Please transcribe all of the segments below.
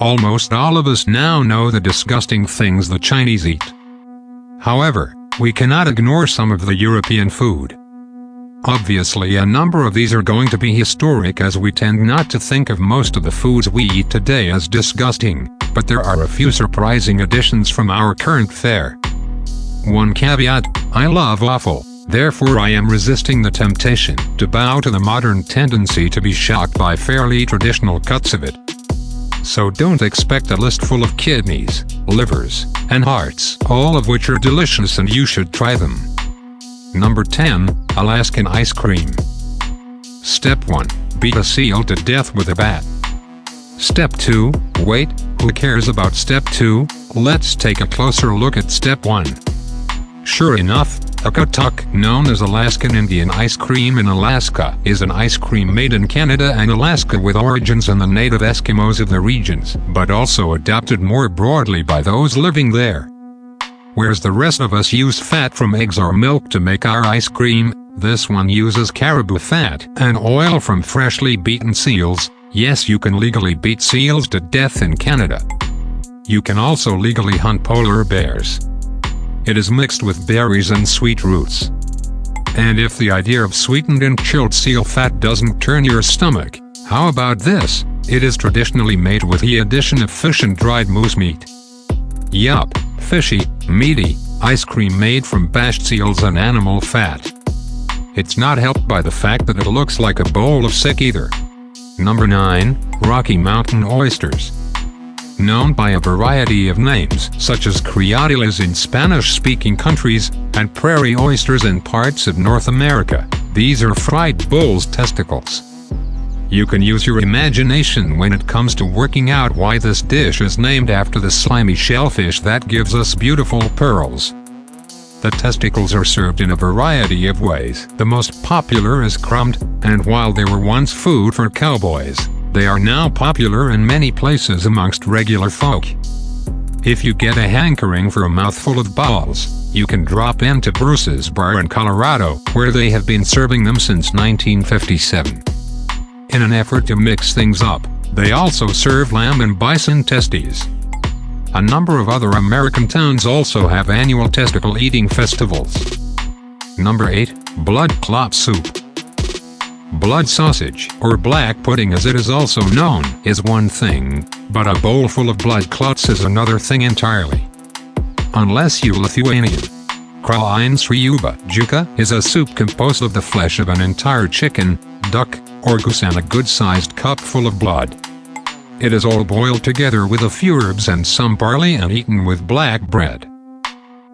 Almost all of us now know the disgusting things the Chinese eat. However, we cannot ignore some of the European food. Obviously, a number of these are going to be historic, as we tend not to think of most of the foods we eat today as disgusting, but there are a few surprising additions from our current fare. One caveat: I love offal, therefore I am resisting the temptation to bow to the modern tendency to be shocked by fairly traditional cuts of it. So don't expect a list full of kidneys, livers, and hearts, all of which are delicious and you should try them. Number 10. Alaskan Ice Cream. Step 1. Beat a seal to death with a bat. Step 2. Wait, who cares about Step 2? Let's take a closer look at Step 1. Sure enough, a katuk, known as Alaskan Indian ice cream in Alaska, is an ice cream made in Canada and Alaska with origins in the native Eskimos of the regions, but also adopted more broadly by those living there. Whereas the rest of us use fat from eggs or milk to make our ice cream, this one uses caribou fat and oil from freshly beaten seals. Yes, you can legally beat seals to death in Canada. You can also legally hunt polar bears. It is mixed with berries and sweet roots. And if the idea of sweetened and chilled seal fat doesn't turn your stomach, how about this? It is traditionally made with the addition of fish and dried moose meat. Yup, fishy, meaty, ice cream made from bashed seals and animal fat. It's not helped by the fact that it looks like a bowl of sick either. Number 9. Rocky Mountain Oysters. Known by a variety of names, such as criadillas in Spanish-speaking countries, and prairie oysters in parts of North America, these are fried bull's testicles. You can use your imagination when it comes to working out why this dish is named after the slimy shellfish that gives us beautiful pearls. The testicles are served in a variety of ways. The most popular is crumbed, and while they were once food for cowboys, they are now popular in many places amongst regular folk. If you get a hankering for a mouthful of balls, you can drop into Bruce's Bar in Colorado, where they have been serving them since 1957. In an effort to mix things up, they also serve lamb and bison testes. A number of other American towns also have annual testicle eating festivals. Number 8. Blood clot soup. Blood sausage, or black pudding as it is also known, is one thing, but a bowl full of blood clots is another thing entirely. Unless you're Lithuanian. Krainstriuba juka is a soup composed of the flesh of an entire chicken, duck, or goose and a good-sized cup full of blood. It is all boiled together with a few herbs and some barley and eaten with black bread.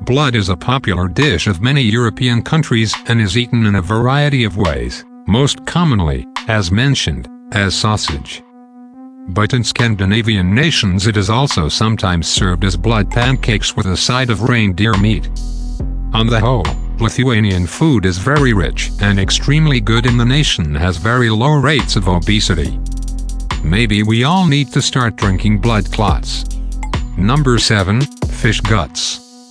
Blood is a popular dish of many European countries and is eaten in a variety of ways. Most commonly, as mentioned, as sausage. But in Scandinavian nations it is also sometimes served as blood pancakes with a side of reindeer meat. On the whole, Lithuanian food is very rich and extremely good, and the nation has very low rates of obesity. Maybe we all need to start drinking blood clots. Number 7. Fish guts.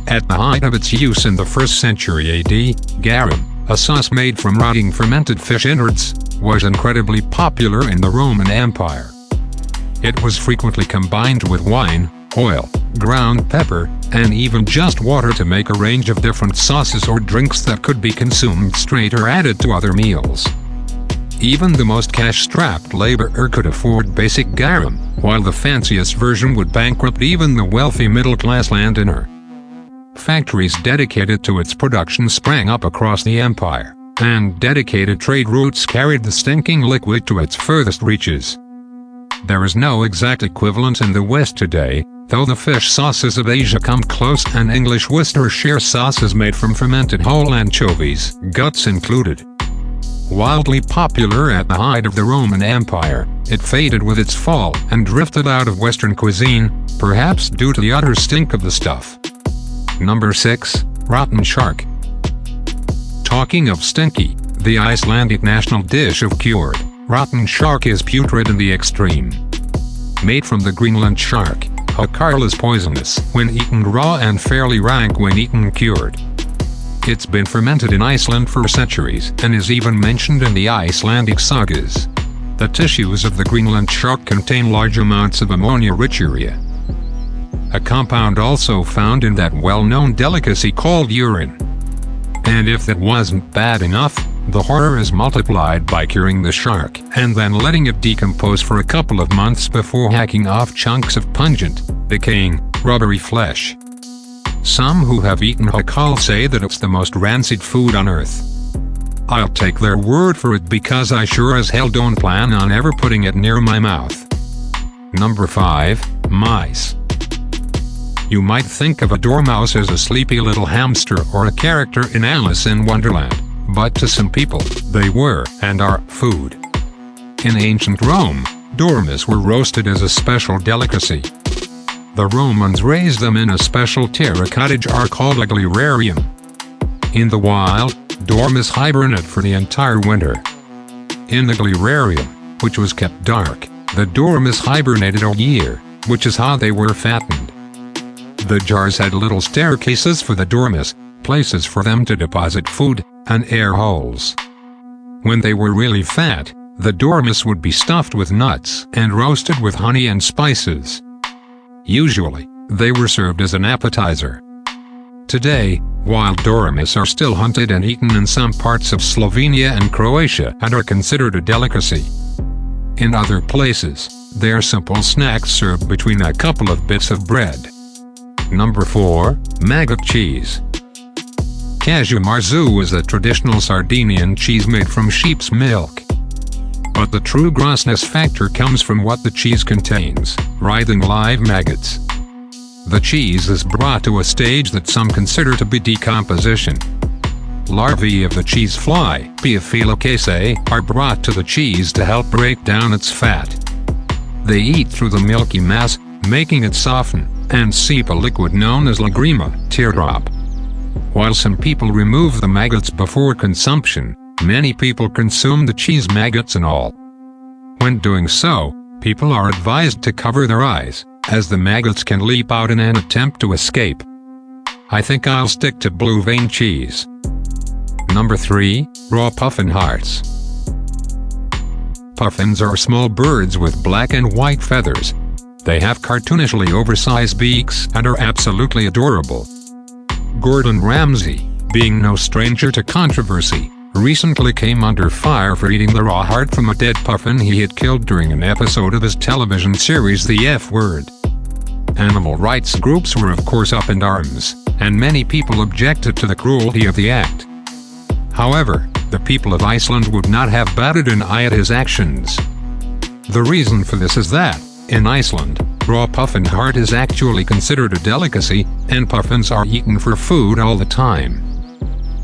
At the height of its use in the 1st century AD, garum, a sauce made from rotting fermented fish innards, was incredibly popular in the Roman Empire. It was frequently combined with wine, oil, ground pepper, and even just water to make a range of different sauces or drinks that could be consumed straight or added to other meals. Even the most cash-strapped laborer could afford basic garum, while the fanciest version would bankrupt even the wealthy middle-class landowner. Factories dedicated to its production sprang up across the empire, and dedicated trade routes carried the stinking liquid to its furthest reaches. There is no exact equivalent in the West today, though the fish sauces of Asia come close, and English Worcestershire sauce is made from fermented whole anchovies, guts included. Wildly popular at the height of the Roman Empire, it faded with its fall and drifted out of Western cuisine, perhaps due to the utter stink of the stuff. Number 6. Rotten shark. Talking of stinky, the Icelandic national dish of cured, rotten shark is putrid in the extreme. Made from the Greenland shark, hakarl is poisonous when eaten raw and fairly rank when eaten cured. It's been fermented in Iceland for centuries and is even mentioned in the Icelandic sagas. The tissues of the Greenland shark contain large amounts of ammonia-rich urea, a compound also found in that well-known delicacy called urine. And if that wasn't bad enough, the horror is multiplied by curing the shark and then letting it decompose for a couple of months before hacking off chunks of pungent, decaying, rubbery flesh. Some who have eaten offal say that it's the most rancid food on earth. I'll take their word for it because I sure as hell don't plan on ever putting it near my mouth. Number 5. Mice. You might think of a dormouse as a sleepy little hamster or a character in Alice in Wonderland, but to some people, they were and are food. In ancient Rome, dormice were roasted as a special delicacy. The Romans raised them in a special terracotta jar called a glirarium. In the wild, dormice hibernate for the entire winter. In the glirarium, which was kept dark, the dormice hibernated all year, which is how they were fattened. The jars had little staircases for the dormice, places for them to deposit food, and air holes. When they were really fat, the dormice would be stuffed with nuts and roasted with honey and spices. Usually, they were served as an appetizer. Today, wild dormice are still hunted and eaten in some parts of Slovenia and Croatia and are considered a delicacy. In other places, they are simple snacks served between a couple of bits of bread. Number 4. Maggot cheese. Cashew marzu is a traditional Sardinian cheese made from sheep's milk. But the true grossness factor comes from what the cheese contains, writhing live maggots. The cheese is brought to a stage that some consider to be decomposition. Larvae of the cheese fly, Biophilocase, are brought to the cheese to help break down its fat. They eat through the milky mass, making it soften, and seep a liquid known as lagrima, teardrop. While some people remove the maggots before consumption, many people consume the cheese maggots and all. When doing so, people are advised to cover their eyes, as the maggots can leap out in an attempt to escape. I think I'll stick to blue vein cheese. Number 3. Raw Puffin Hearts. Puffins are small birds with black and white feathers. They have cartoonishly oversized beaks and are absolutely adorable. Gordon Ramsay, being no stranger to controversy, recently came under fire for eating the raw heart from a dead puffin he had killed during an episode of his television series The F Word. Animal rights groups were of course up in arms, and many people objected to the cruelty of the act. However, the people of Iceland would not have batted an eye at his actions. The reason for this is that, in Iceland, raw puffin heart is actually considered a delicacy, and puffins are eaten for food all the time.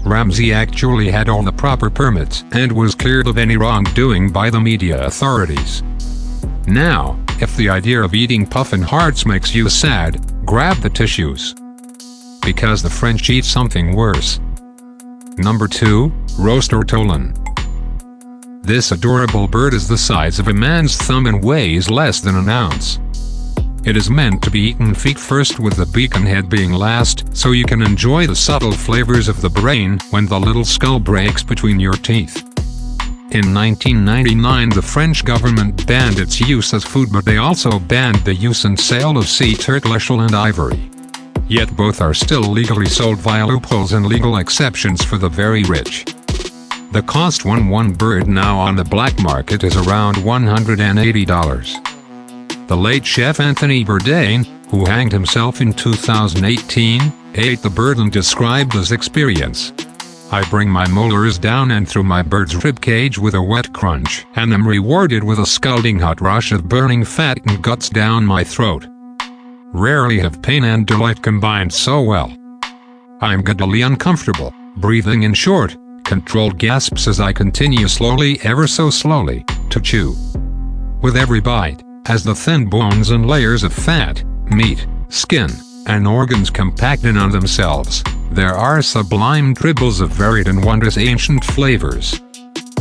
Ramsay actually had all the proper permits and was cleared of any wrongdoing by the media authorities. Now, if the idea of eating puffin hearts makes you sad, grab the tissues. Because the French eat something worse. Number 2. Roast or Tolan. This adorable bird is the size of a man's thumb and weighs less than an ounce. It is meant to be eaten feet first, with the beak and head being last, so you can enjoy the subtle flavors of the brain when the little skull breaks between your teeth. In 1999 the French government banned its use as food, but they also banned the use and sale of sea turtle shell and ivory. Yet both are still legally sold via loopholes and legal exceptions for the very rich. The cost one bird now on the black market is around $180. The late chef Anthony Bourdain, who hanged himself in 2018, ate the bird and described his experience. I bring my molars down and through my bird's ribcage with a wet crunch, and am rewarded with a scalding hot rush of burning fat and guts down my throat. Rarely have pain and delight combined so well. I am giddily uncomfortable, breathing in short, controlled gasps as I continue slowly, ever so slowly, to chew. With every bite, as the thin bones and layers of fat, meat, skin, and organs compact in on themselves, there are sublime tribbles of varied and wondrous ancient flavors.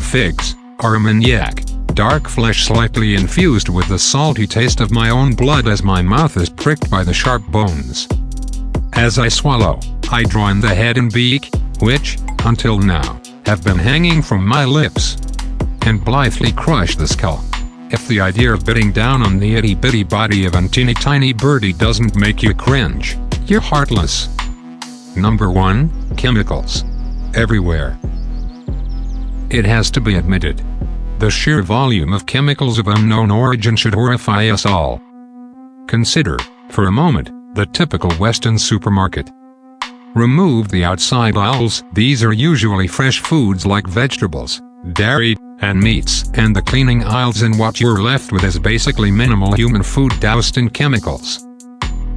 Figs, Armagnac, dark flesh slightly infused with the salty taste of my own blood as my mouth is pricked by the sharp bones. As I swallow, I draw in the head and beak, which, until now, have been hanging from my lips, and blithely crush the skull. If the idea of biting down on the itty-bitty body of a teeny tiny birdie doesn't make you cringe, you're heartless. Number 1. Chemicals. Everywhere. It has to be admitted. The sheer volume of chemicals of unknown origin should horrify us all. Consider, for a moment, the typical Western supermarket. Remove the outside aisles. These are usually fresh foods like vegetables, dairy, and meats, and the cleaning aisles, and what you're left with is basically minimal human food doused in chemicals.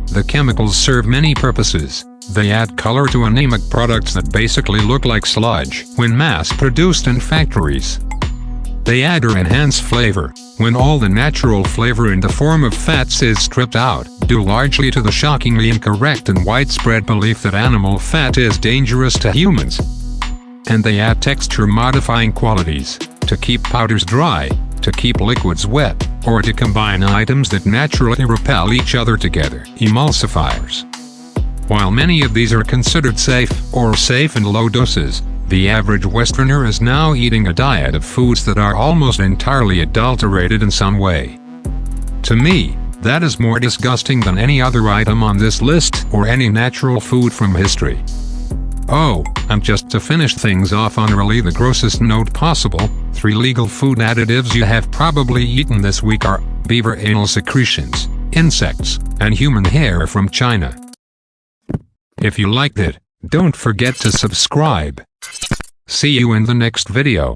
The chemicals serve many purposes. They add color to anemic products that basically look like sludge when mass-produced in factories. They add or enhance flavor, when all the natural flavor in the form of fats is stripped out, due largely to the shockingly incorrect and widespread belief that animal fat is dangerous to humans. And they add texture-modifying qualities, to keep powders dry, to keep liquids wet, or to combine items that naturally repel each other together, emulsifiers. While many of these are considered safe, or safe in low doses, the average Westerner is now eating a diet of foods that are almost entirely adulterated in some way. To me, that is more disgusting than any other item on this list, or any natural food from history. Oh, and just to finish things off on really the grossest note possible, 3 legal food additives you have probably eaten this week are beaver anal secretions, insects, and human hair from China. If you liked it, don't forget to subscribe. See you in the next video.